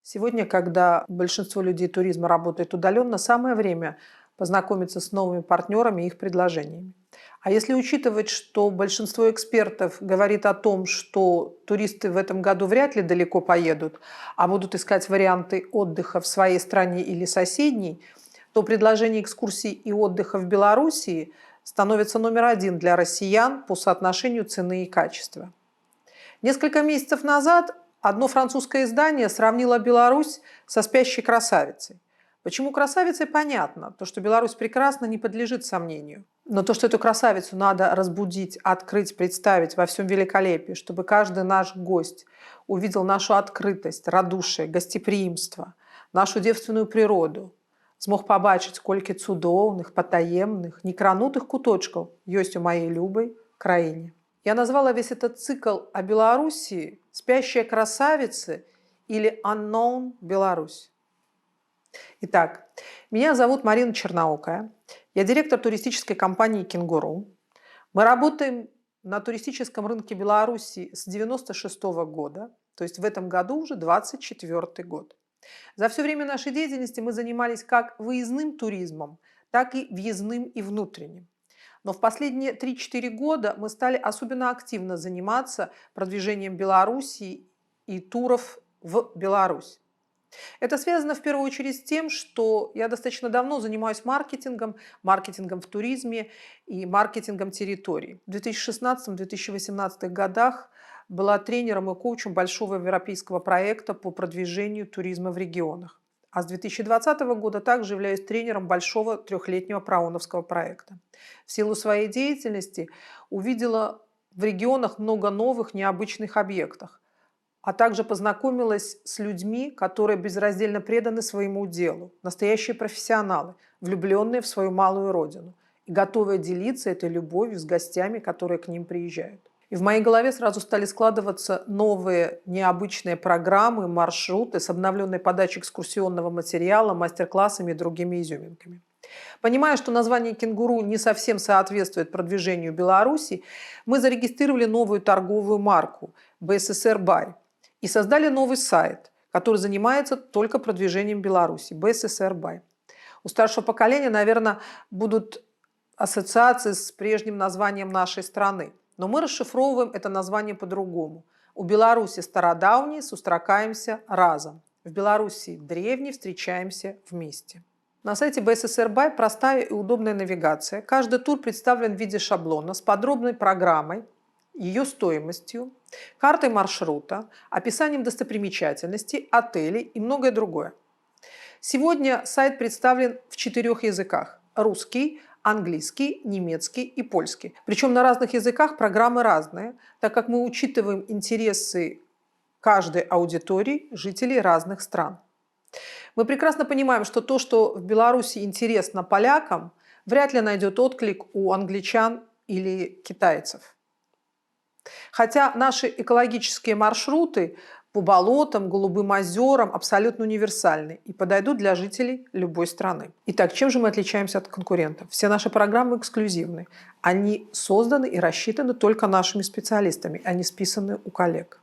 Сегодня, когда большинство людей туризма работает удаленно, самое время познакомиться с новыми партнерами и их предложениями. А если учитывать, что большинство экспертов говорит о том, что туристы в этом году вряд ли далеко поедут, а будут искать варианты отдыха в своей стране или соседней, то предложение экскурсий и отдыха в Белоруссии становится номер один для россиян по соотношению цены и качества. Несколько месяцев назад одно французское издание сравнило Беларусь со спящей красавицей. Почему красавицей, понятно. То, что Беларусь прекрасна, не подлежит сомнению. Но то, что эту красавицу надо разбудить, открыть, представить во всем великолепии, чтобы каждый наш гость увидел нашу открытость, радушие, гостеприимство, нашу девственную природу, змог побачить, сколько цудоўных, потаемных, некранутых куточков есть у моей любой краине. Я назвала весь этот цикл о Белоруссии «Спящая красавица» или «Unknown Беларусь». Итак, меня зовут Марина Черноокая. Я директор туристической компании «Кенгуру». Мы работаем на туристическом рынке Беларуси с 1996 года, то есть в этом году уже 24-й год. За все время нашей деятельности мы занимались как выездным туризмом, так и въездным и внутренним. Но в последние 3-4 года мы стали особенно активно заниматься продвижением Белоруссии и туров в Беларусь. Это связано в первую очередь с тем, что я достаточно давно занимаюсь маркетингом в туризме и маркетингом территорий. В 2016-2018 годах была тренером и коучем большого европейского проекта по продвижению туризма в регионах. А с 2020 года также являюсь тренером большого трехлетнего прооновского проекта. В силу своей деятельности увидела в регионах много новых необычных объектов, а также познакомилась с людьми, которые безраздельно преданы своему делу, настоящие профессионалы, влюбленные в свою малую родину и готовые делиться этой любовью с гостями, которые к ним приезжают. И в моей голове сразу стали складываться новые необычные программы, маршруты с обновленной подачей экскурсионного материала, мастер-классами и другими изюминками. Понимая, что название «Кенгуру» не совсем соответствует продвижению Беларуси, мы зарегистрировали новую торговую марку «БССР Бай» и создали новый сайт, который занимается только продвижением Беларуси – БССР Бай. У старшего поколения, наверное, будут ассоциации с прежним названием нашей страны. Но мы расшифровываем это название по-другому. У Беларуси стародавней сустракаемся разом. В Беларуси древней встречаемся вместе. На сайте БССР Бай простая и удобная навигация. Каждый тур представлен в виде шаблона с подробной программой, ее стоимостью, картой маршрута, описанием достопримечательностей, отелей и многое другое. Сегодня сайт представлен в 4 языках – русский, английский, немецкий и польский. Причем на разных языках программы разные, так как мы учитываем интересы каждой аудитории жителей разных стран. Мы прекрасно понимаем, что то, что в Беларуси интересно полякам, вряд ли найдет отклик у англичан или китайцев. Хотя наши экологические маршруты по болотам, голубым озерам абсолютно универсальны и подойдут для жителей любой страны. Итак, чем же мы отличаемся от конкурентов? Все наши программы эксклюзивны. Они созданы и рассчитаны только нашими специалистами, они списаны у коллег.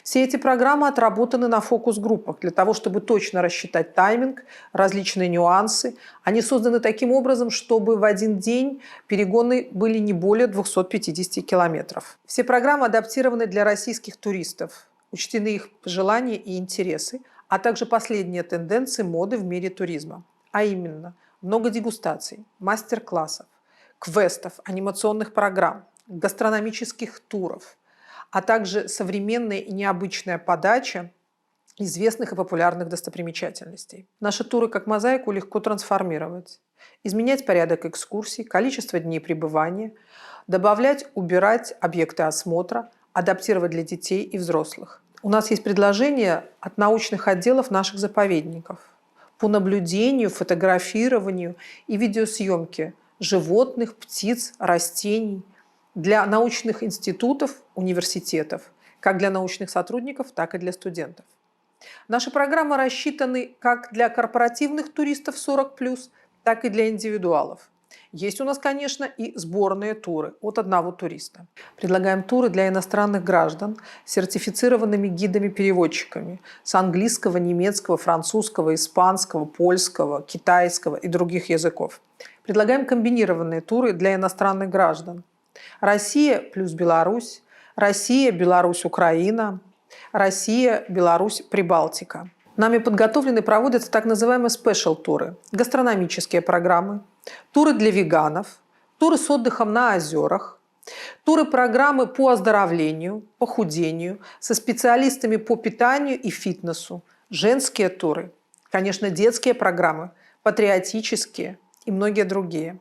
Все эти программы отработаны на фокус-группах для того, чтобы точно рассчитать тайминг, различные нюансы. Они созданы таким образом, чтобы в один день перегоны были не более 250 километров. Все программы адаптированы для российских туристов. Учтены их пожелания и интересы, а также последние тенденции моды в мире туризма. А именно, много дегустаций, мастер-классов, квестов, анимационных программ, гастрономических туров, а также современная и необычная подача известных и популярных достопримечательностей. Наши туры как мозаику легко трансформировать, изменять порядок экскурсий, количество дней пребывания, добавлять, убирать объекты осмотра, адаптировать для детей и взрослых. У нас есть предложения от научных отделов наших заповедников по наблюдению, фотографированию и видеосъемке животных, птиц, растений для научных институтов, университетов, как для научных сотрудников, так и для студентов. Наши программы рассчитаны как для корпоративных туристов 40+, так и для индивидуалов. Есть у нас, конечно, и сборные туры от одного туриста. Предлагаем туры для иностранных граждан с сертифицированными гидами-переводчиками с английского, немецкого, французского, испанского, польского, китайского и других языков. Предлагаем комбинированные туры для иностранных граждан. Россия плюс Беларусь, Россия, Беларусь, Украина, Россия, Беларусь, Прибалтика. Нами подготовлены и проводятся так называемые спешл-туры, гастрономические программы, туры для веганов, туры с отдыхом на озерах, туры-программы по оздоровлению, похудению, со специалистами по питанию и фитнесу, женские туры, конечно, детские программы, патриотические и многие другие.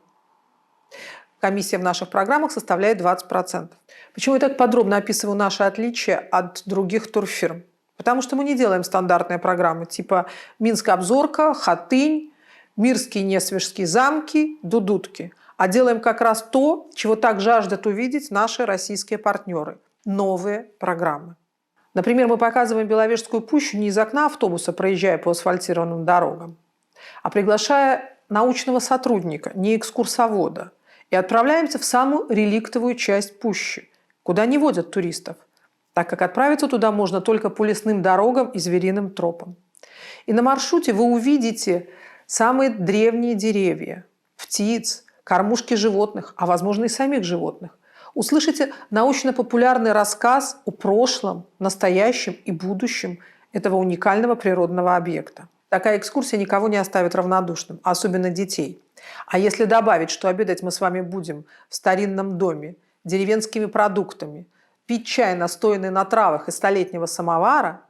Комиссия в наших программах составляет 20%. Почему я так подробно описываю наши отличия от других турфирм? Потому что мы не делаем стандартные программы типа Минск-Обзорка, Хатынь, Мирские Несвежские замки, Дудутки. А делаем как раз то, чего так жаждут увидеть наши российские партнеры – новые программы. Например, мы показываем Беловежскую пущу не из окна автобуса, проезжая по асфальтированным дорогам, а приглашая научного сотрудника, не экскурсовода, и отправляемся в самую реликтовую часть пущи, куда не водят туристов, так как отправиться туда можно только по лесным дорогам и звериным тропам. И на маршруте вы увидите самые древние деревья, птиц, кормушки животных, а возможно и самих животных. Услышите научно-популярный рассказ о прошлом, настоящем и будущем этого уникального природного объекта. Такая экскурсия никого не оставит равнодушным, особенно детей. А если добавить, что обедать мы с вами будем в старинном доме, деревенскими продуктами, пить чай, настоянный на травах из столетнего самовара,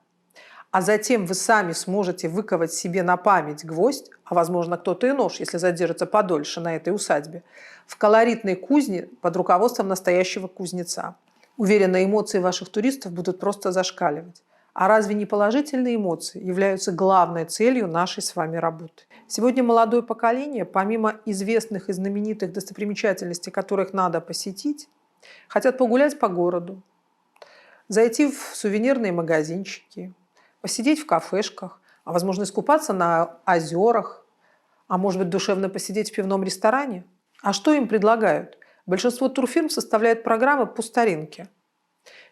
а затем вы сами сможете выковать себе на память гвоздь, а возможно кто-то и нож, если задержится подольше на этой усадьбе, в колоритной кузне под руководством настоящего кузнеца. Уверена, эмоции ваших туристов будут просто зашкаливать. А разве не положительные эмоции являются главной целью нашей с вами работы? Сегодня молодое поколение, помимо известных и знаменитых достопримечательностей, которых надо посетить, хотят погулять по городу, зайти в сувенирные магазинчики, посидеть в кафешках, а возможно искупаться на озерах, а может быть душевно посидеть в пивном ресторане. А что им предлагают? Большинство турфирм составляет программы по старинке.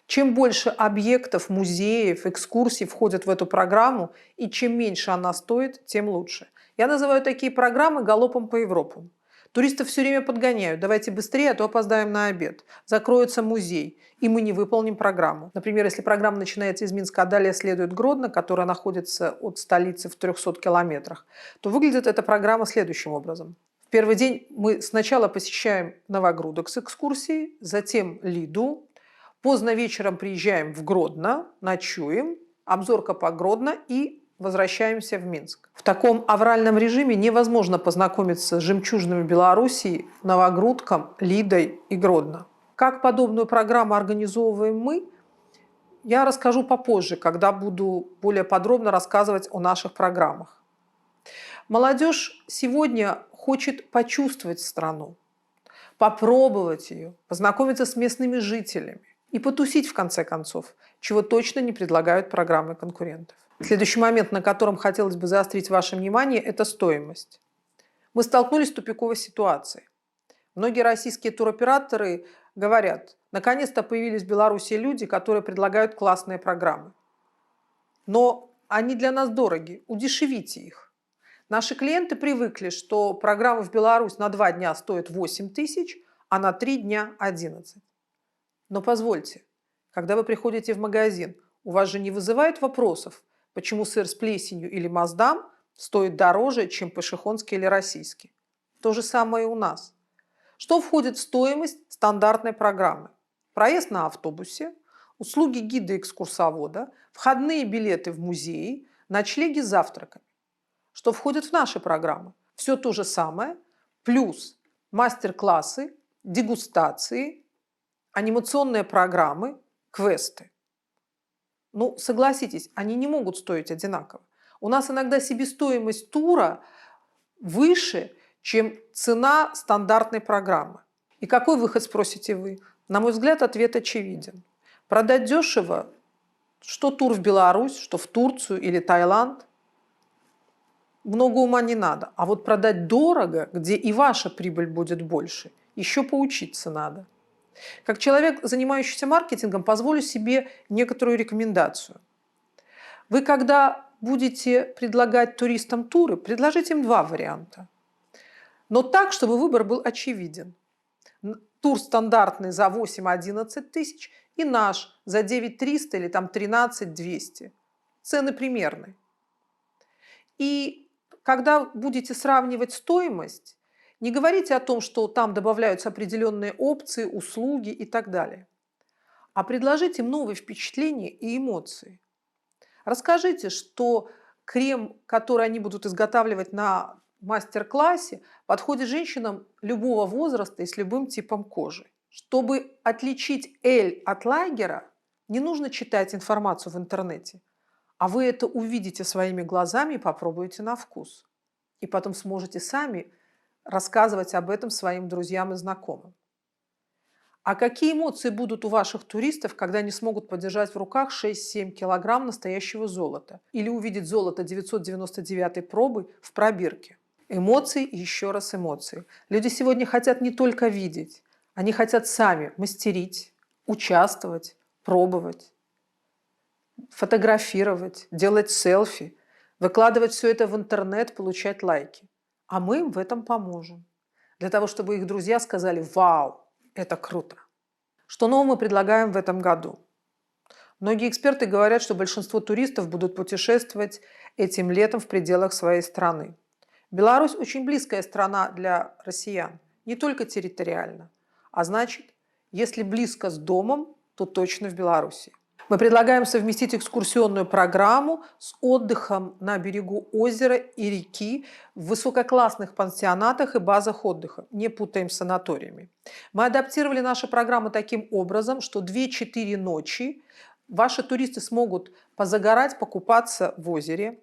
Чем больше объектов, музеев, экскурсий входят в эту программу, и чем меньше она стоит, тем лучше. Я называю такие программы галопом по Европам. Туристов все время подгоняют. Давайте быстрее, а то опоздаем на обед. Закроется музей, и мы не выполним программу. Например, если программа начинается из Минска, а далее следует Гродно, которая находится от столицы в 300 километрах, то выглядит эта программа следующим образом. В первый день мы сначала посещаем Новогрудок с экскурсией, затем Лиду. Поздно вечером приезжаем в Гродно, ночуем, обзорка по Гродно и возвращаемся в Минск. В таком авральном режиме невозможно познакомиться с жемчужинами Белоруссии, Новогрудком, Лидой и Гродно. Как подобную программу организовываем мы, я расскажу попозже, когда буду более подробно рассказывать о наших программах. Молодежь сегодня хочет почувствовать страну, попробовать ее, познакомиться с местными жителями и потусить в конце концов, чего точно не предлагают программы конкурентов. Следующий момент, на котором хотелось бы заострить ваше внимание, это стоимость. Мы столкнулись с тупиковой ситуацией. Многие российские туроператоры говорят, наконец-то появились в Беларуси люди, которые предлагают классные программы. Но они для нас дороги, удешевите их. Наши клиенты привыкли, что программа в Беларусь на 2 дня стоит 8 тысяч, а на 3 дня 11. Но позвольте, когда вы приходите в магазин, у вас же не вызывает вопросов, почему сыр с плесенью или Маасдам стоит дороже, чем пашихонский или российский. То же самое и у нас. Что входит в стоимость стандартной программы? Проезд на автобусе, услуги гида-экскурсовода, входные билеты в музеи, ночлеги с завтраками. Что входит в наши программы? Все то же самое, плюс мастер-классы, дегустации, анимационные программы, квесты. Ну, согласитесь, они не могут стоить одинаково. У нас иногда себестоимость тура выше, чем цена стандартной программы. И какой выход, спросите вы? На мой взгляд, ответ очевиден. Продать дешево, что тур в Беларусь, что в Турцию или Таиланд. много ума не надо. А вот продать дорого, где и ваша прибыль будет больше, еще поучиться надо. Как человек, занимающийся маркетингом, позволю себе некоторую рекомендацию. Вы, когда будете предлагать туристам туры, предложите им два варианта. Но так, чтобы выбор был очевиден. Тур стандартный за 8-11 тысяч и наш за 9 300 или там 13 200. Цены примерные. И когда будете сравнивать стоимость, не говорите о том, что там добавляются определенные опции, услуги и так далее, а предложите им новые впечатления и эмоции. Расскажите, что крем, который они будут изготавливать на мастер-классе, подходит женщинам любого возраста и с любым типом кожи. Чтобы отличить Эль от лагера, не нужно читать информацию в интернете, а вы это увидите своими глазами и попробуете на вкус. И потом сможете сами рассказывать об этом своим друзьям и знакомым. А какие эмоции будут у ваших туристов, когда они смогут подержать в руках 6-7 килограмм настоящего золота или увидеть золото 999 пробы в пробирке? Эмоции и еще раз эмоции. Люди сегодня хотят не только видеть, они хотят сами мастерить, участвовать, пробовать, фотографировать, делать селфи, выкладывать все это в интернет, получать лайки. А мы им в этом поможем. Для того, чтобы их друзья сказали: «Вау, это круто». Что нового мы предлагаем в этом году? Многие эксперты говорят, что большинство туристов будут путешествовать этим летом в пределах своей страны. Беларусь очень близкая страна для россиян, не только территориально. А значит, если близко с домом, то точно в Беларуси. Мы предлагаем совместить экскурсионную программу с отдыхом на берегу озера и реки в высококлассных пансионатах и базах отдыха. Не путаем с санаториями. Мы адаптировали нашу программу таким образом, что 2-4 ночи ваши туристы смогут позагорать, покупаться в озере,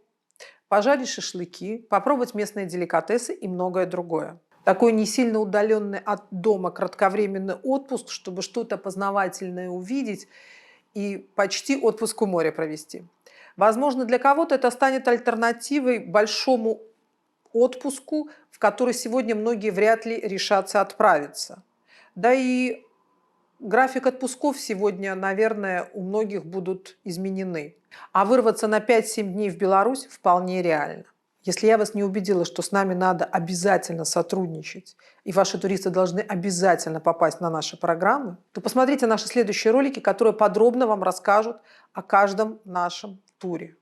пожарить шашлыки, попробовать местные деликатесы и многое другое. Такой не сильно удаленный от дома кратковременный отпуск, чтобы что-то познавательное увидеть и почти отпуск у моря провести. Возможно, для кого-то это станет альтернативой большому отпуску, в который сегодня многие вряд ли решатся отправиться. Да и график отпусков сегодня, наверное, у многих будут изменены. А вырваться на 5-7 дней в Беларусь вполне реально. Если я вас не убедила, что с нами надо обязательно сотрудничать, и ваши туристы должны обязательно попасть на наши программы, то посмотрите наши следующие ролики, которые подробно вам расскажут о каждом нашем туре.